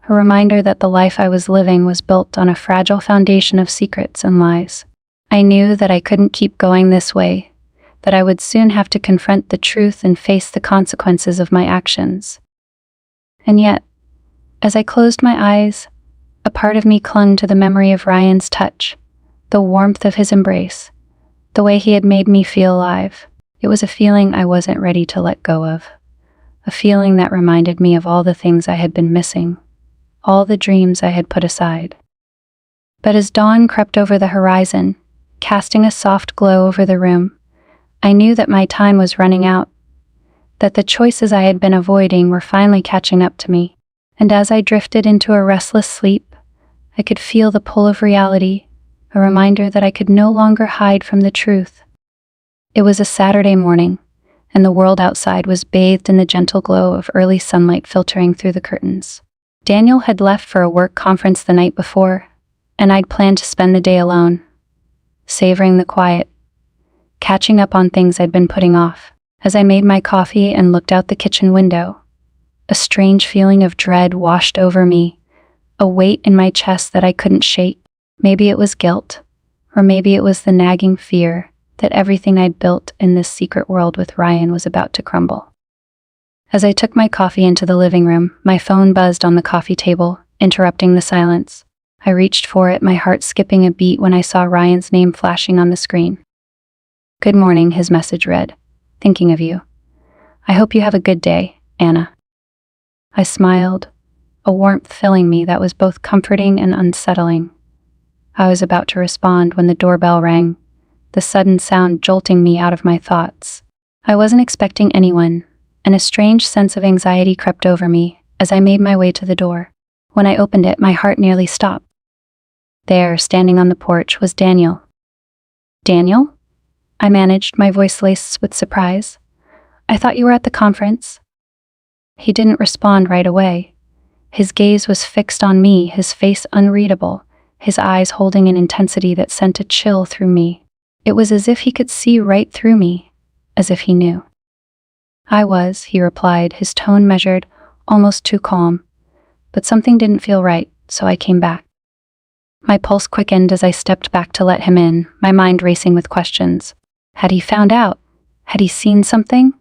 a reminder that the life I was living was built on a fragile foundation of secrets and lies. I knew that I couldn't keep going this way, that I would soon have to confront the truth and face the consequences of my actions. And yet, as I closed my eyes, a part of me clung to the memory of Ryan's touch, the warmth of his embrace, the way he had made me feel alive. It was a feeling I wasn't ready to let go of, a feeling that reminded me of all the things I had been missing, all the dreams I had put aside. But as dawn crept over the horizon, casting a soft glow over the room, I knew that my time was running out, that the choices I had been avoiding were finally catching up to me. And as I drifted into a restless sleep, I could feel the pull of reality, a reminder that I could no longer hide from the truth. It was a Saturday morning, and the world outside was bathed in the gentle glow of early sunlight filtering through the curtains. Daniel had left for a work conference the night before, and I'd planned to spend the day alone, savoring the quiet, catching up on things I'd been putting off. As I made my coffee and looked out the kitchen window, a strange feeling of dread washed over me, a weight in my chest that I couldn't shake. Maybe it was guilt, or maybe it was the nagging fear that everything I'd built in this secret world with Ryan was about to crumble. As I took my coffee into the living room, my phone buzzed on the coffee table, interrupting the silence. I reached for it, my heart skipping a beat when I saw Ryan's name flashing on the screen. Good morning, his message read. Thinking of you. I hope you have a good day, Anna. I smiled, a warmth filling me that was both comforting and unsettling. I was about to respond when the doorbell rang, the sudden sound jolting me out of my thoughts. I wasn't expecting anyone, and a strange sense of anxiety crept over me as I made my way to the door. When I opened it, my heart nearly stopped. There, standing on the porch, was Daniel. Daniel? I managed, my voice laced with surprise. I thought you were at the conference. He didn't respond right away. His gaze was fixed on me, his face unreadable, his eyes holding an intensity that sent a chill through me. It was as if he could see right through me, as if he knew. I was, he replied, his tone measured, almost too calm. But something didn't feel right, so I came back. My pulse quickened as I stepped back to let him in, my mind racing with questions. Had he found out? Had he seen something?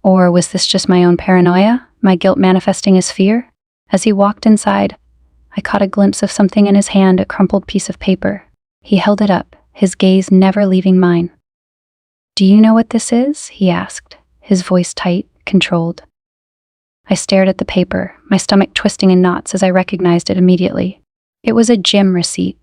Or was this just my own paranoia, my guilt manifesting as fear? As he walked inside, I caught a glimpse of something in his hand, a crumpled piece of paper. He held it up, his gaze never leaving mine. Do you know what this is? He asked, his voice tight, controlled. I stared at the paper, my stomach twisting in knots as I recognized it immediately. It was a gym receipt,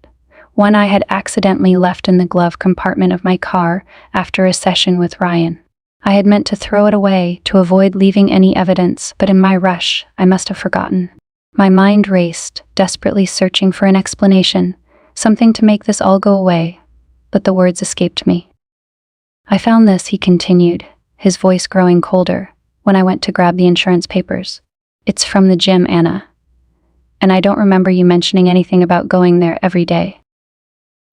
one I had accidentally left in the glove compartment of my car after a session with Ryan. I had meant to throw it away to avoid leaving any evidence, but in my rush, I must have forgotten. My mind raced, desperately searching for an explanation, something to make this all go away, but the words escaped me. "I found this," he continued, his voice growing colder, when I went to grab the insurance papers. "It's from the gym, Anna. And I don't remember you mentioning anything about going there every day."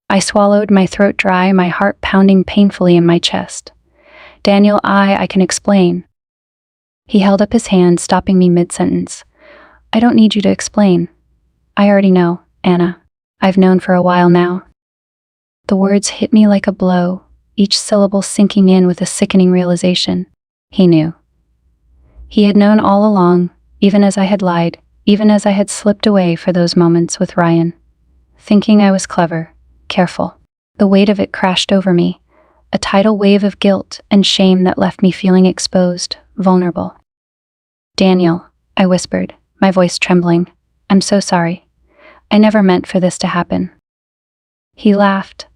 I swallowed, my throat dry, my heart pounding painfully in my chest. "Daniel, I can explain." He held up his hand, stopping me mid-sentence. "I don't need you to explain. I already know, Anna. I've known for a while now." The words hit me like a blow, each syllable sinking in with a sickening realization. He knew. He had known all along, even as I had lied, even as I had slipped away for those moments with Ryan. Thinking I was clever, careful. The weight of it crashed over me, a tidal wave of guilt and shame that left me feeling exposed, vulnerable. "Daniel," I whispered, my voice trembling, "I'm so sorry. I never meant for this to happen." He laughed,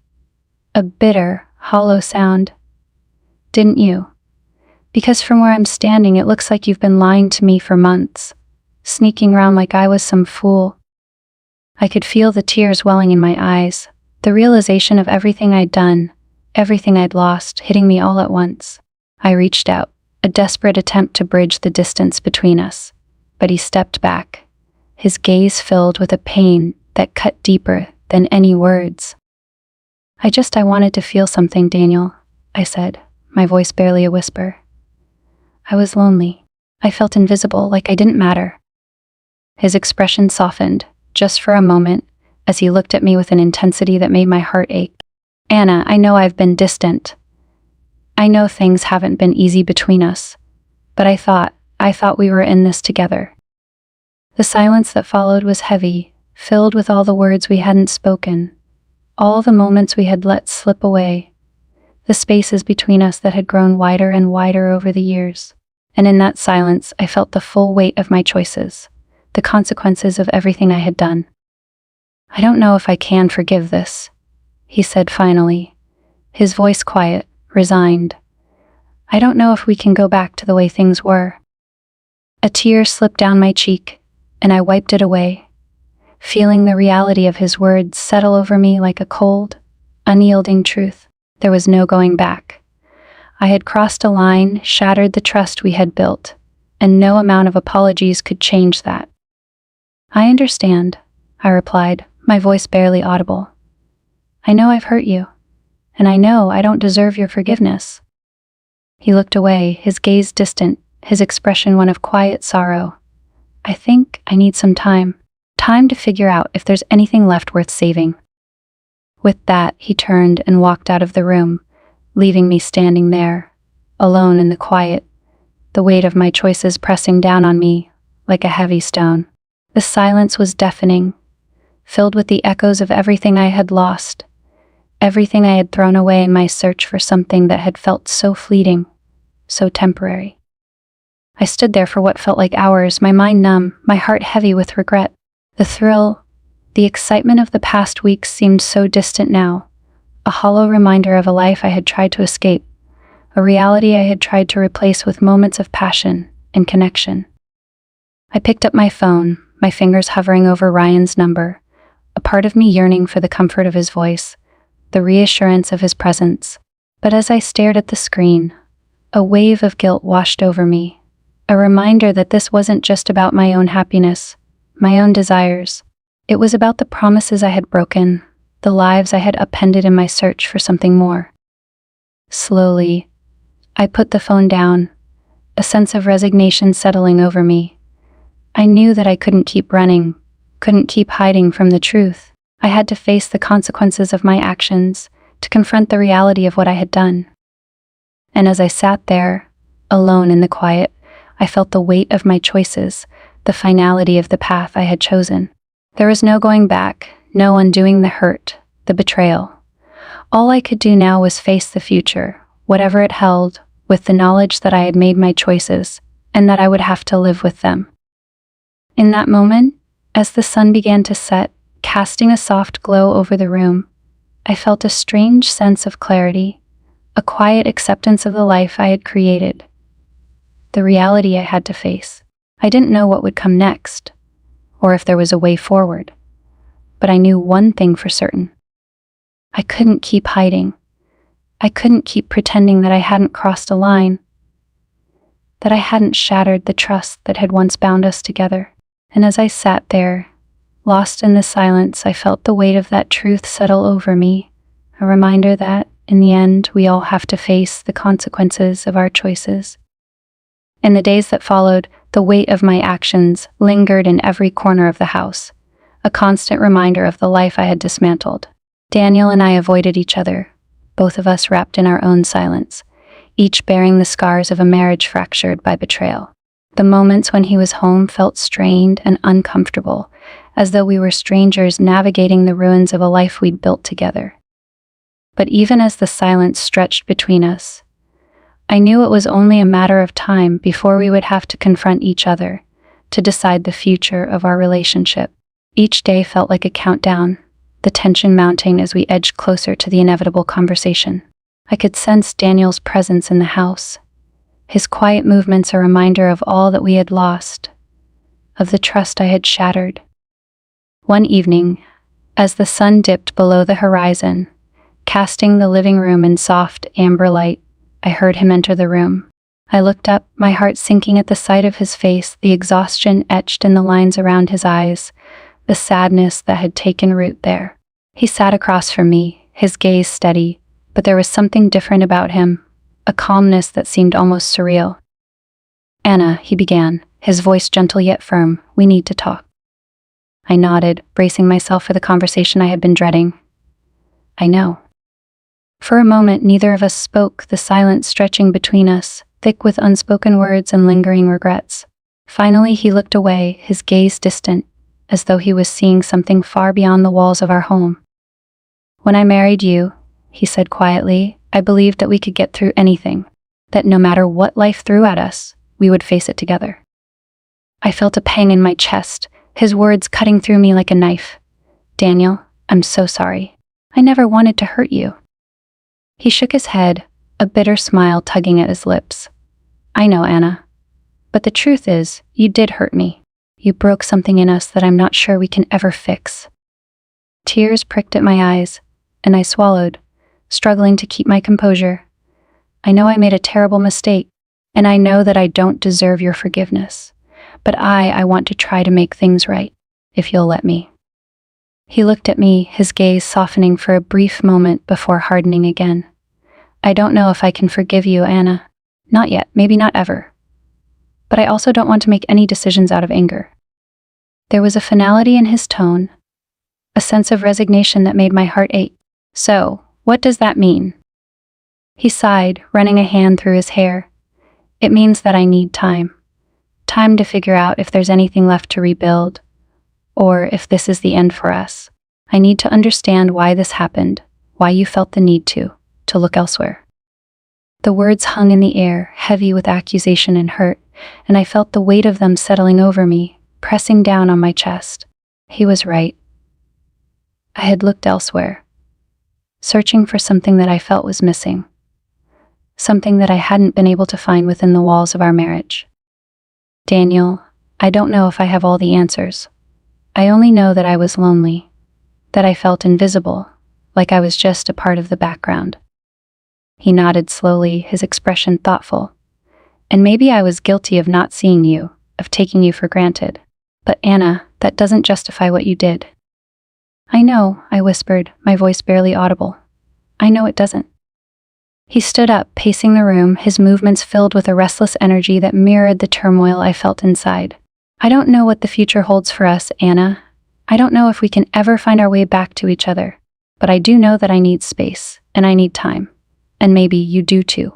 a bitter, hollow sound. "Didn't you? Because from where I'm standing, it looks like you've been lying to me for months, sneaking around like I was some fool." I could feel the tears welling in my eyes, the realization of everything I'd done, everything I'd lost, hitting me all at once. I reached out, a desperate attempt to bridge the distance between us, but he stepped back, his gaze filled with a pain that cut deeper than any words. I wanted to feel something, Daniel," I said, my voice barely a whisper. "I was lonely. I felt invisible, like I didn't matter." His expression softened, just for a moment, as he looked at me with an intensity that made my heart ache. "Anna, I know I've been distant. I know things haven't been easy between us, but I thought we were in this together." The silence that followed was heavy, filled with all the words we hadn't spoken, all the moments we had let slip away, the spaces between us that had grown wider and wider over the years. And in that silence, I felt the full weight of my choices, the consequences of everything I had done. "I don't know if I can forgive this," he said finally, his voice quiet, resigned. "I don't know if we can go back to the way things were." A tear slipped down my cheek, and I wiped it away, feeling the reality of his words settle over me like a cold, unyielding truth. There was no going back. I had crossed a line, shattered the trust we had built, and no amount of apologies could change that. "I understand," I replied, my voice barely audible. "I know I've hurt you, and I know I don't deserve your forgiveness." He looked away, his gaze distant, his expression one of quiet sorrow. "I think I need some time to figure out if there's anything left worth saving." With that, he turned and walked out of the room, leaving me standing there, alone in the quiet, the weight of my choices pressing down on me like a heavy stone. The silence was deafening, filled with the echoes of everything I had lost, everything I had thrown away in my search for something that had felt so fleeting, so temporary. I stood there for what felt like hours, my mind numb, my heart heavy with regret. The thrill, the excitement of the past weeks seemed so distant now, a hollow reminder of a life I had tried to escape, a reality I had tried to replace with moments of passion and connection. I picked up my phone, my fingers hovering over Ryan's number, a part of me yearning for the comfort of his voice, the reassurance of his presence. But as I stared at the screen, a wave of guilt washed over me, a reminder that this wasn't just about my own happiness, my own desires. It was about the promises I had broken, the lives I had upended in my search for something more. Slowly, I put the phone down, a sense of resignation settling over me. I knew that I couldn't keep running, couldn't keep hiding from the truth. I had to face the consequences of my actions, to confront the reality of what I had done. And as I sat there, alone in the quiet, I felt the weight of my choices, the finality of the path I had chosen. There was no going back, no undoing the hurt, the betrayal. All I could do now was face the future, whatever it held, with the knowledge that I had made my choices, and that I would have to live with them. In that moment, as the sun began to set, casting a soft glow over the room, I felt a strange sense of clarity, a quiet acceptance of the life I had created, the reality I had to face. I didn't know what would come next, or if there was a way forward, but I knew one thing for certain. I couldn't keep hiding. I couldn't keep pretending that I hadn't crossed a line, that I hadn't shattered the trust that had once bound us together. And as I sat there, lost in the silence, I felt the weight of that truth settle over me, a reminder that, in the end, we all have to face the consequences of our choices. In the days that followed, the weight of my actions lingered in every corner of the house, a constant reminder of the life I had dismantled. Daniel and I avoided each other, both of us wrapped in our own silence, each bearing the scars of a marriage fractured by betrayal. The moments when he was home felt strained and uncomfortable, as though we were strangers navigating the ruins of a life we'd built together. But even as the silence stretched between us, I knew it was only a matter of time before we would have to confront each other to decide the future of our relationship. Each day felt like a countdown, the tension mounting as we edged closer to the inevitable conversation. I could sense Daniel's presence in the house, his quiet movements a reminder of all that we had lost, of the trust I had shattered. One evening, as the sun dipped below the horizon, casting the living room in soft amber light, I heard him enter the room. I looked up, my heart sinking at the sight of his face, the exhaustion etched in the lines around his eyes, the sadness that had taken root there. He sat across from me, his gaze steady, but there was something different about him, a calmness that seemed almost surreal. "Anna," he began, his voice gentle yet firm, "we need to talk." I nodded, bracing myself for the conversation I had been dreading. "I know." For a moment, neither of us spoke, the silence stretching between us, thick with unspoken words and lingering regrets. Finally, he looked away, his gaze distant, as though he was seeing something far beyond the walls of our home. "When I married you," he said quietly, "I believed that we could get through anything, that no matter what life threw at us, we would face it together." I felt a pang in my chest, his words cutting through me like a knife. "Daniel, I'm so sorry. I never wanted to hurt you." He shook his head, a bitter smile tugging at his lips. "I know, Anna. But the truth is, you did hurt me. You broke something in us that I'm not sure we can ever fix." Tears pricked at my eyes, and I swallowed, struggling to keep my composure. "I know I made a terrible mistake, and I know that I don't deserve your forgiveness. But I want to try to make things right, if you'll let me." He looked at me, his gaze softening for a brief moment before hardening again. "I don't know if I can forgive you, Anna. Not yet, maybe not ever. But I also don't want to make any decisions out of anger." There was a finality in his tone, a sense of resignation that made my heart ache. "So, what does that mean?" He sighed, running a hand through his hair. "It means that I need time. Time to figure out if there's anything left to rebuild, or if this is the end for us. I need to understand why this happened, why you felt the need to look elsewhere." The words hung in the air, heavy with accusation and hurt, and I felt the weight of them settling over me, pressing down on my chest. He was right. I had looked elsewhere, searching for something that I felt was missing, something that I hadn't been able to find within the walls of our marriage. "Daniel, I don't know if I have all the answers. I only know that I was lonely, that I felt invisible, like I was just a part of the background." He nodded slowly, his expression thoughtful. "And maybe I was guilty of not seeing you, of taking you for granted. But Anna, that doesn't justify what you did." "I know," I whispered, my voice barely audible. "I know it doesn't." He stood up, pacing the room, his movements filled with a restless energy that mirrored the turmoil I felt inside. "I don't know what the future holds for us, Anna. I don't know if we can ever find our way back to each other. But I do know that I need space, and I need time. And maybe you do too."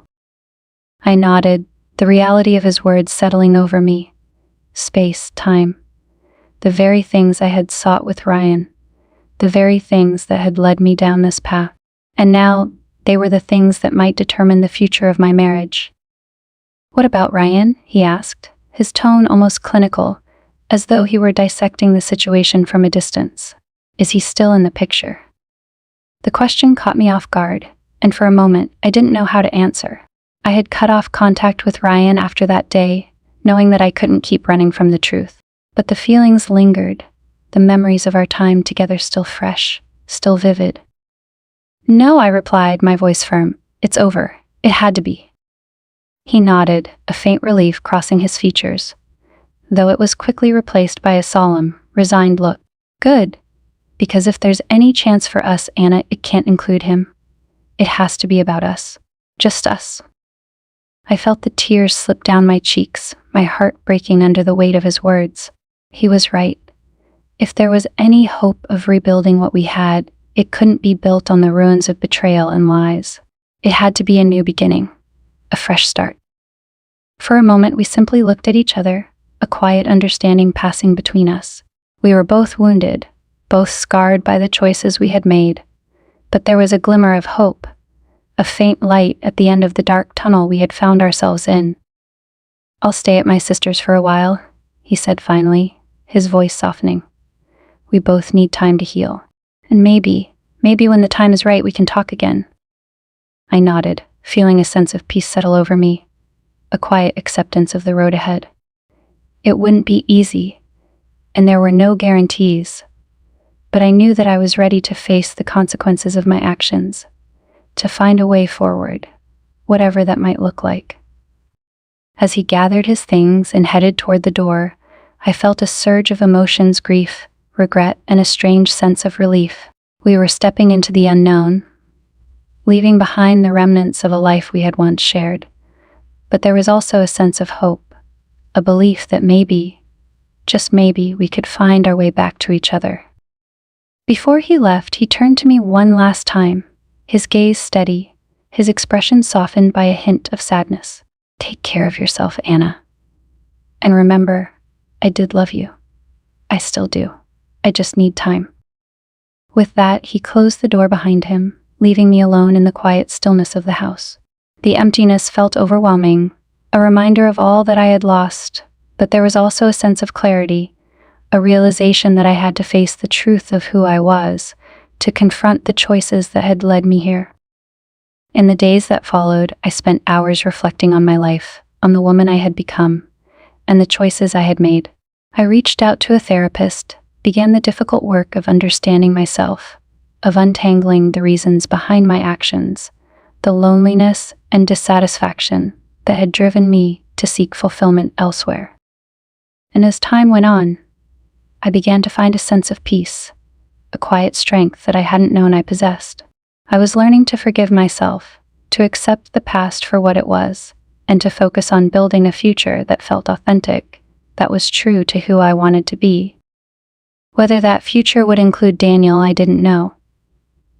I nodded, the reality of his words settling over me. Space, time. The very things I had sought with Ryan. The very things that had led me down this path. And now, they were the things that might determine the future of my marriage. "What about Ryan?" he asked, his tone almost clinical, as though he were dissecting the situation from a distance. "Is he still in the picture?" The question caught me off guard, and for a moment I didn't know how to answer. I had cut off contact with Ryan after that day, knowing that I couldn't keep running from the truth. But the feelings lingered, the memories of our time together still fresh, still vivid. "No," I replied, my voice firm. "It's over. It had to be." He nodded, a faint relief crossing his features, though it was quickly replaced by a solemn, resigned look. "Good. Because if there's any chance for us, Anna, it can't include him. It has to be about us. Just us." I felt the tears slip down my cheeks, my heart breaking under the weight of his words. He was right. If there was any hope of rebuilding what we had, it couldn't be built on the ruins of betrayal and lies. It had to be a new beginning, a fresh start. For a moment, we simply looked at each other, a quiet understanding passing between us. We were both wounded, both scarred by the choices we had made, but there was a glimmer of hope, a faint light at the end of the dark tunnel we had found ourselves in. "I'll stay at my sister's for a while," he said finally, his voice softening. "We both need time to heal. And maybe when the time is right, we can talk again." I nodded, feeling a sense of peace settle over me, a quiet acceptance of the road ahead. It wouldn't be easy, and there were no guarantees, but I knew that I was ready to face the consequences of my actions, to find a way forward, whatever that might look like. As he gathered his things and headed toward the door, I felt a surge of emotions, grief, regret, and a strange sense of relief. We were stepping into the unknown, leaving behind the remnants of a life we had once shared. But there was also a sense of hope, a belief that maybe, just maybe, we could find our way back to each other. Before he left, he turned to me one last time, his gaze steady, his expression softened by a hint of sadness. "Take care of yourself, Anna. And remember, I did love you. I still do. I just need time." With that, he closed the door behind him, leaving me alone in the quiet stillness of the house. The emptiness felt overwhelming, a reminder of all that I had lost, but there was also a sense of clarity, a realization that I had to face the truth of who I was, to confront the choices that had led me here. In the days that followed, I spent hours reflecting on my life, on the woman I had become, and the choices I had made. I reached out to a therapist, began the difficult work of understanding myself, of untangling the reasons behind my actions, the loneliness and dissatisfaction that had driven me to seek fulfillment elsewhere. And as time went on, I began to find a sense of peace, a quiet strength that I hadn't known I possessed. I was learning to forgive myself, to accept the past for what it was, and to focus on building a future that felt authentic, that was true to who I wanted to be. Whether that future would include Daniel, I didn't know,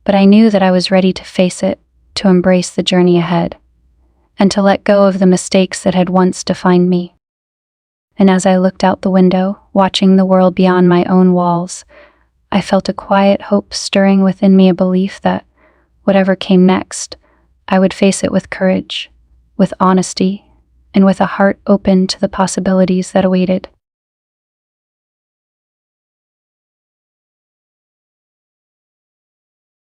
but I knew that I was ready to face it, to embrace the journey ahead, and to let go of the mistakes that had once defined me. And as I looked out the window, watching the world beyond my own walls, I felt a quiet hope stirring within me, a belief that, whatever came next, I would face it with courage, with honesty, and with a heart open to the possibilities that awaited.